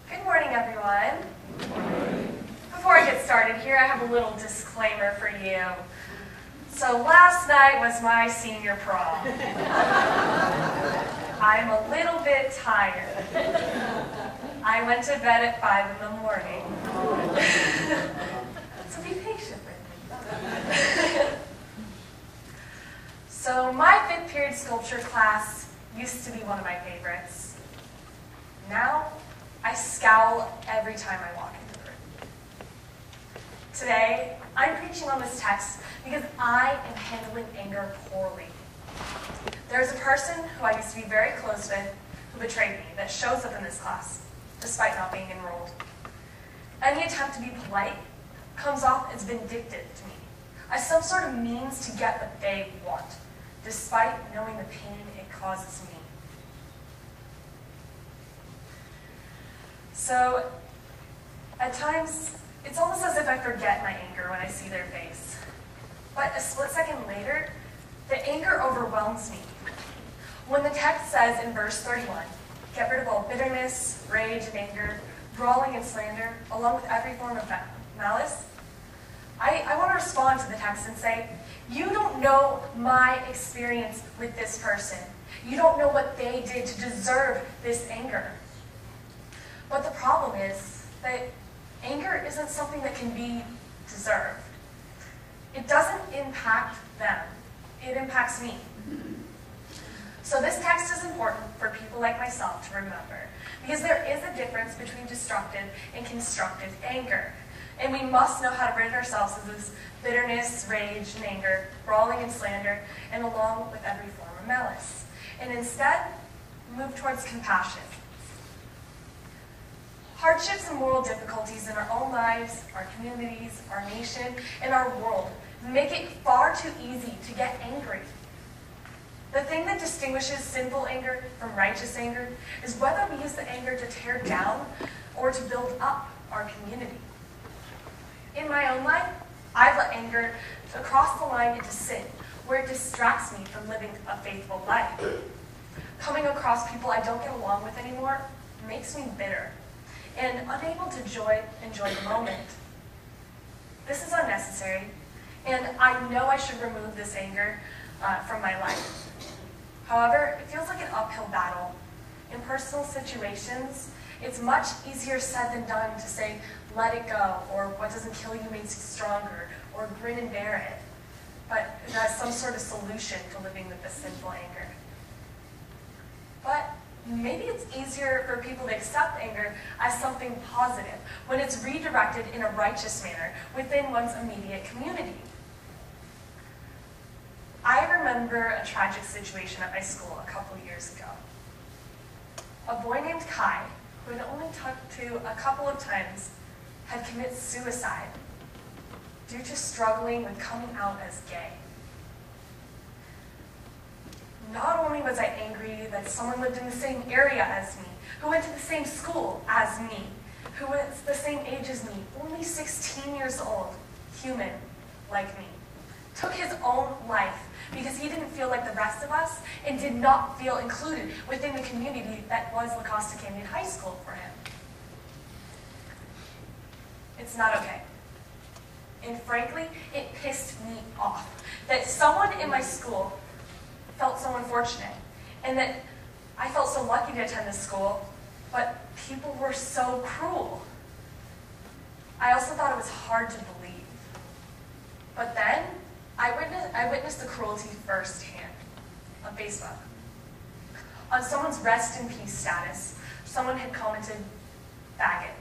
Good morning, everyone. Before I get started here, I have a little disclaimer for you. So last night was my senior prom. I'm a little bit tired. I went to bed at 5 in the morning. So be patient with me. So my 5th period sculpture class used to be one of my favorites. Now, I scowl every time I walk into the room. Today, I'm preaching on this text because I am handling anger poorly. There's a person who I used to be very close with who betrayed me that shows up in this class, despite not being enrolled. Any attempt to be polite comes off as vindictive to me, as some sort of means to get what they want, despite knowing the pain it causes me. So, at times, it's almost as if I forget my anger when I see their face. But a split second later, the anger overwhelms me. When the text says in verse 31, "Get rid of all bitterness, rage, and anger, brawling and slander, along with every form of malice," I want to respond to the text and say, you don't know my experience with this person. You don't know what they did to deserve this anger. But the problem is that anger isn't something that can be deserved. It doesn't impact them. It impacts me. So this text is important for people like myself to remember, because there is a difference between destructive and constructive anger. And we must know how to rid ourselves of this bitterness, rage, and anger, brawling and slander, and along with every form of malice. And instead, move towards compassion. Hardships and moral difficulties in our own lives, our communities, our nation, and our world make it far too easy to get angry. The thing that distinguishes sinful anger from righteous anger is whether we use the anger to tear down or to build up our community. In my own life, I've let anger cross the line into sin, where it distracts me from living a faithful life. Coming across people I don't get along with anymore makes me bitter and unable to enjoy the moment. This is unnecessary, and I know I should remove this anger from my life. However, it feels like an uphill battle. In personal situations, it's much easier said than done to say, let it go, or what doesn't kill you makes you stronger, or grin and bear it. But as some sort of solution to living with this sinful anger. But maybe it's easier for people to accept anger as something positive when it's redirected in a righteous manner within one's immediate community. I remember a tragic situation at my school a couple years ago. A boy named Kai, who had only talked to a couple of times, had committed suicide due to struggling with coming out as gay. Not only was I angry that someone lived in the same area as me, who went to the same school as me, who was the same age as me, only 16 years old, human like me, took his own life because he didn't feel like the rest of us and did not feel included within the community that was La Costa Canyon High School for him. It's not okay. And frankly, it pissed me off that someone in my school felt so unfortunate, and that I felt so lucky to attend this school, but people were so cruel. I also thought it was hard to believe. But then, I witnessed the cruelty firsthand on Facebook. On someone's rest in peace status, someone had commented, "faggot."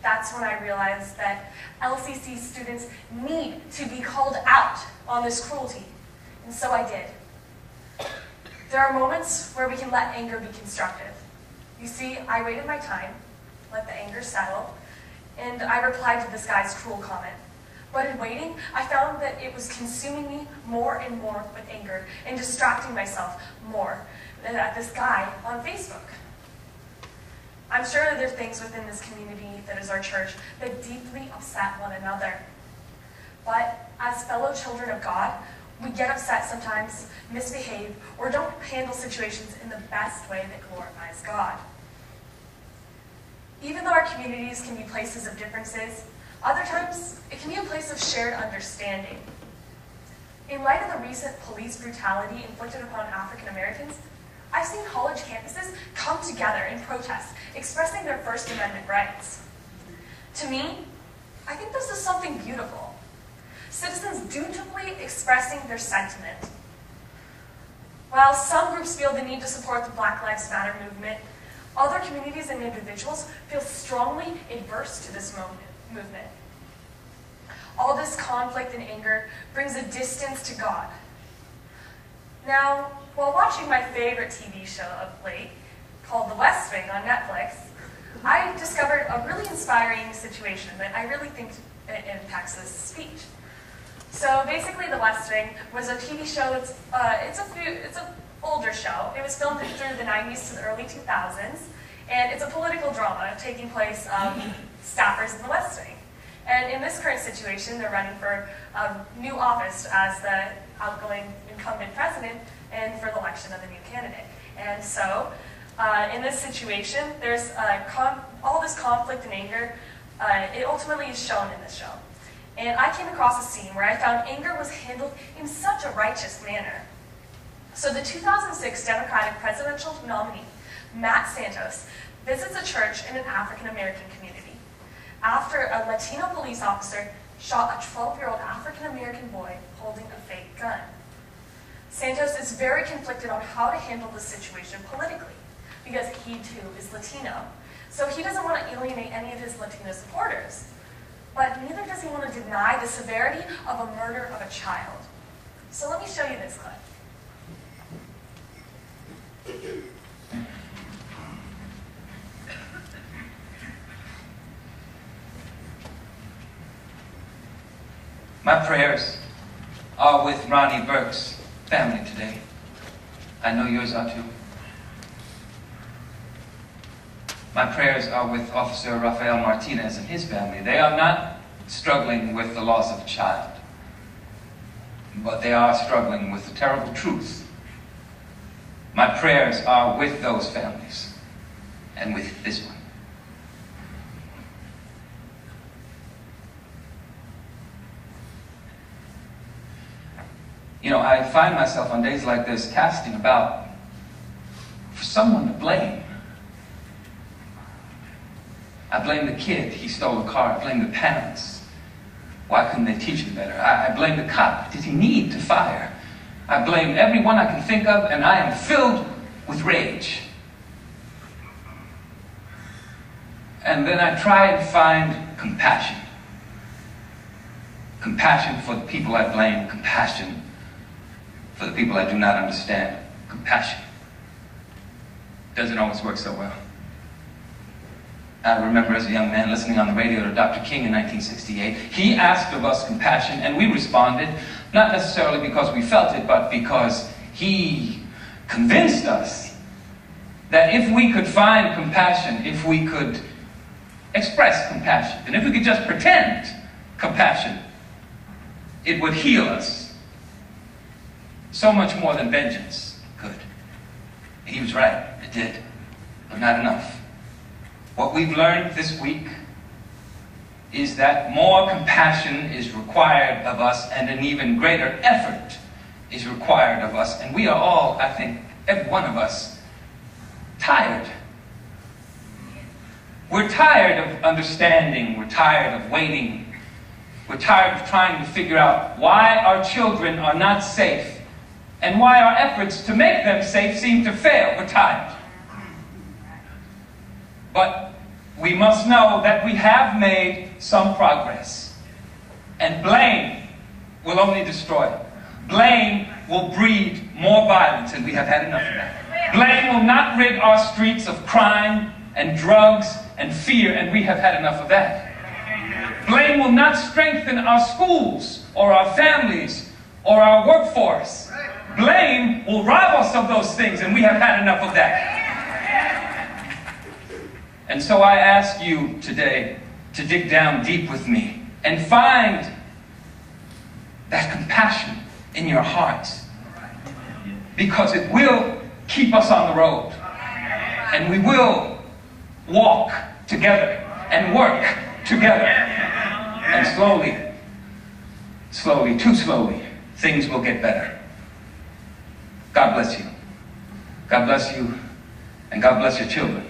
That's when I realized that LCC students need to be called out on this cruelty, and so I did. There are moments where we can let anger be constructive. You see, I waited my time, let the anger settle, and I replied to this guy's cruel comment. But in waiting, I found that it was consuming me more and more with anger and distracting myself more than at this guy on Facebook. I'm sure that there are things within this community that is our church that deeply upset one another. But as fellow children of God, We get upset sometimes, misbehave, or don't handle situations in the best way that glorifies God. Even though our communities can be places of differences, other times it can be a place of shared understanding. In light of the recent police brutality inflicted upon African Americans, I've seen college campuses come together in protest, expressing their First Amendment rights. To me, I think this is something beautiful. Citizens dutifully expressing their sentiment. While some groups feel the need to support the Black Lives Matter movement, other communities and individuals feel strongly adverse to this movement. All this conflict and anger brings a distance to God. Now, while watching my favorite TV show of late, called The West Wing on Netflix, I discovered a really inspiring situation that I really think it impacts this speech. So basically, The West Wing was a TV show. It's an older show. It was filmed through the 90s to the early 2000s, and it's a political drama taking place of staffers in the West Wing. And in this current situation, they're running for a new office as the outgoing incumbent president and for the election of the new candidate. And so, in this situation, there's all this conflict and anger. It ultimately is shown in this show. And I came across a scene where I found anger was handled in such a righteous manner. So the 2006 Democratic presidential nominee, Matt Santos, visits a church in an African American community after a Latino police officer shot a 12-year-old African American boy holding a fake gun. Santos is very conflicted on how to handle the situation politically, because he too is Latino. So he doesn't want to alienate any of his Latino supporters, but neither does he want to deny the severity of a murder of a child. So let me show you this clip. My prayers are with Ronnie Burke's family today. I know yours are too. My prayers are with Officer Rafael Martinez and his family. They are not struggling with the loss of a child, but they are struggling with the terrible truth. My prayers are with those families and with this one. You know, I find myself on days like this casting about for someone to blame. I blame the kid, he stole a car. I blame the parents. Why couldn't they teach him better? I blame the cop. Did he need to fire? I blame everyone I can think of, and I am filled with rage. And then I try and find compassion. Compassion for the people I blame, compassion for the people I do not understand. Compassion. Doesn't always work so well. I remember as a young man listening on the radio to Dr. King in 1968. He asked of us compassion, and we responded, not necessarily because we felt it, but because he convinced us that if we could find compassion, if we could express compassion, and if we could just pretend compassion, it would heal us. So much more than vengeance could. He was right, it did, but not enough. What we've learned this week is that more compassion is required of us, and an even greater effort is required of us. And we are all, I think, every one of us, tired. We're tired of understanding. We're tired of waiting. We're tired of trying to figure out why our children are not safe and why our efforts to make them safe seem to fail. We're tired. But we must know that we have made some progress. And blame will only destroy. Blame will breed more violence, and we have had enough of that. Blame will not rid our streets of crime and drugs and fear, and we have had enough of that. Blame will not strengthen our schools or our families or our workforce. Blame will rob us of those things, and we have had enough of that. And so I ask you today to dig down deep with me and find that compassion in your hearts, because it will keep us on the road, and we will walk together and work together, and slowly, too slowly, things will get better. God bless you. God bless you, and God bless your children.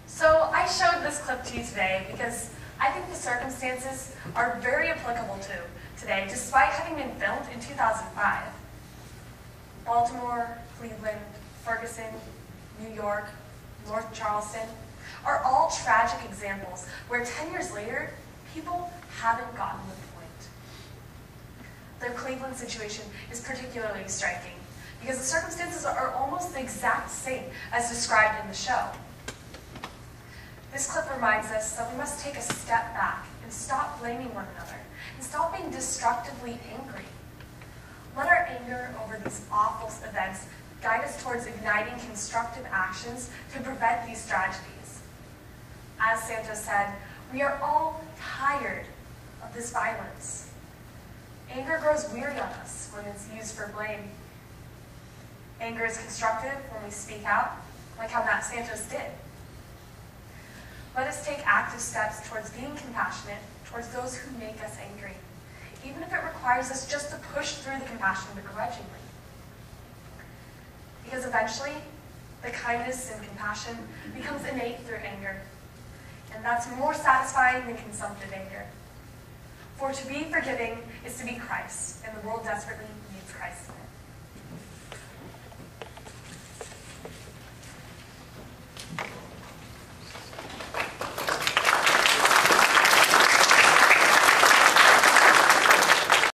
So I showed this clip to you today because I think the circumstances are very applicable to today, despite having been filmed in 2005. Baltimore, Cleveland, Ferguson, New York, North Charleston are all tragic examples where 10 years later, people haven't gotten the point. The Cleveland situation is particularly striking because the circumstances are almost the exact same as described in the show. This clip reminds us that we must take a step back and stop blaming one another and stop being destructively angry. Let our anger over these awful events guide us towards igniting constructive actions to prevent these tragedies. As Santos said, we are all tired of this violence. Anger grows weary on us when it's used for blame. Anger is constructive when we speak out, like how Matt Santos did. Let us take active steps towards being compassionate towards those who make us angry, even if it requires us just to push through the compassion begrudgingly. Because eventually, the kindness and compassion becomes innate through anger, and that's more satisfying than consumptive anger. For to be forgiving is to be Christ, and the world desperately needs Christ in it.